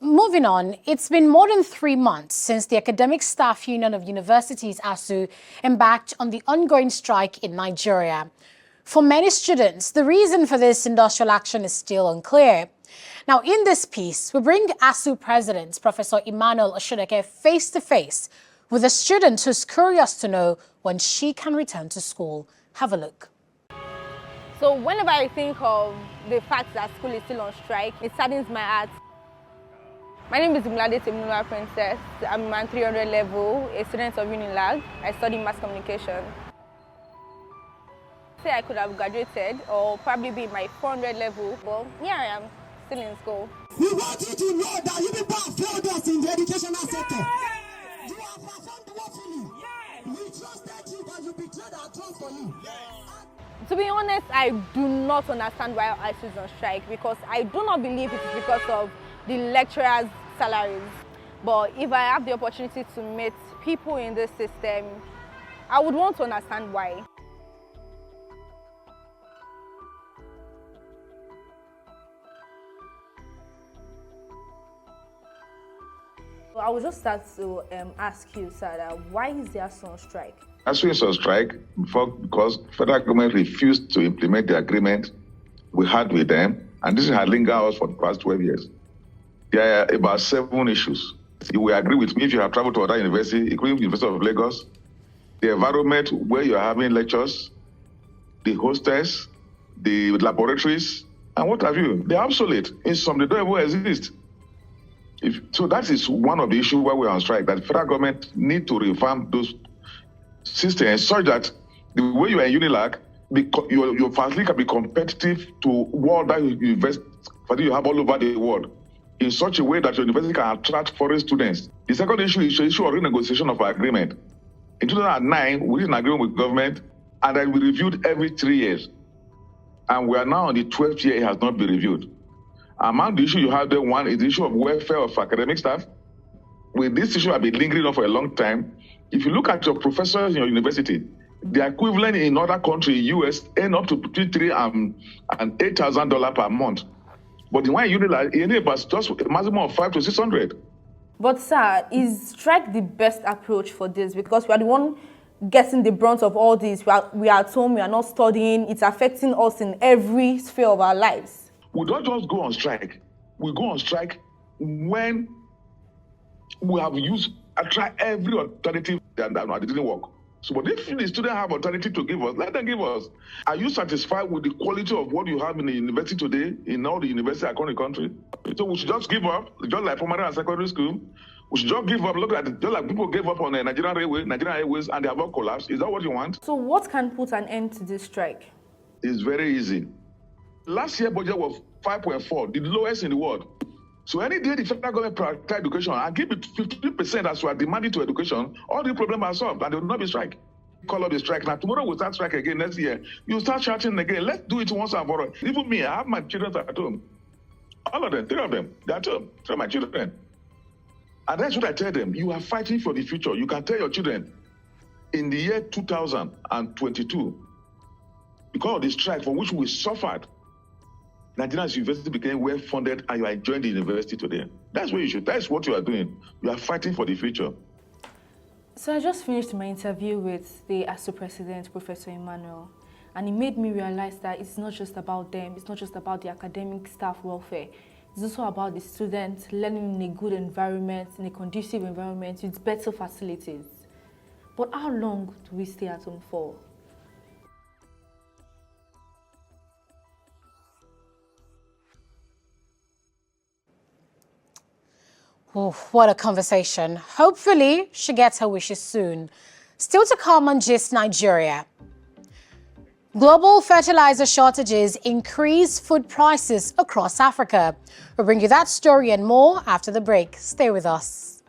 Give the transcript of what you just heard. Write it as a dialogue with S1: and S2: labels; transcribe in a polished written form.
S1: Moving on, it's been more than 3 months since the Academic Staff Union of Universities, ASUU, embarked on the ongoing strike in Nigeria. For many students, the reason for this industrial action is still unclear. Now, in this piece, we bring ASUU President, Professor Emmanuel Osodeke, face-to-face with a student who's curious to know when she can return to school. Have a look.
S2: So whenever I think of the fact that school is still on strike, it saddens my heart. My name is Emmanuel Princess. I'm at 300 level, a student of Unilag. I study mass communication. Say I could have graduated or probably be in my 400 level, but here I am, still in school.
S3: We want you to know that you people have failed us in the educational sector. You have performed woefully. We trusted you, but you betrayed our trust for you.
S2: To be honest, I do not understand why ASUU is on strike, because I do not believe it is because of the lecturers' salaries. But if I have the opportunity to meet people in this system, I would want to understand why. I would just start to ask you, sir, why is the ASUU on strike?
S4: ASUU is on strike because federal government refused to implement the agreement we had with them, and this has lingered us for the past 12 years. There are about 7 issues. You will agree with me if you have traveled to other universities, including the University of Lagos, the environment where you are having lectures, the hostels, the laboratories, and what have you. They're obsolete. In some, they don't even exist. So that is one of the issues where we're on strike, that the federal government need to revamp those systems such that the way you are in Unilag, your facility can be competitive to world that university you have all over the world, in such a way that your university can attract foreign students. The second issue is the issue of renegotiation of our agreement. In 2009, we did an agreement with government, and then we reviewed every 3 years. And we are now on the 12th year, it has not been reviewed. Among the issues you have there, one is the issue of welfare of academic staff. With this issue have been lingering on for a long time. If you look at your professors in your university, the equivalent in other countries, US, earn up to between $3,000 and $8,000 per month. But the one in Unilag enables just a maximum of $500 to $600.
S2: But sir, is strike the best approach for this? Because we are the one getting the brunt of all this. We are at home, we are not studying. It's affecting us in every sphere of our lives.
S4: We don't just go on strike. We go on strike when we have tried every alternative that didn't work. So, but if the students have alternative to give us, let them give us. Are you satisfied with the quality of what you have in the university today, in all the universities across the country? So we should just give up, just like primary and secondary school. We should just give up. Look at it, just like people gave up on the Nigerian Airways, and they have all collapsed. Is that what you want?
S2: So what can put an end to this strike?
S4: It's very easy. Last year budget was 5.4, the lowest in the world. So any day the federal government prioritize education and give it 15% as we are demanding to education, all the problems are solved and there will not be strike. Call up the strike. Now tomorrow we'll start strike again next year. You start shouting again. Let's do it once and for all. Even me, I have my children at home. All of them, 3 of them, they're at home. 3 of my children. And that's what I tell them. You are fighting for the future. You can tell your children in the year 2022, because of the strike for which we suffered, Nigeria's university became well funded and you are enjoying the university today. That's what you should. That's what you are doing. You are fighting for the future.
S2: So I just finished my interview with the ASUU President, Professor Emmanuel, and it made me realize that it's not just about them. It's not just about the academic staff welfare. It's also about the students learning in a good environment, in a conducive environment with better facilities. But how long do we stay at home for?
S1: Oh, what a conversation. Hopefully, she gets her wishes soon. Still to come on Gist Nigeria. Global fertilizer shortages increase food prices across Africa. We'll bring you that story and more after the break. Stay with us.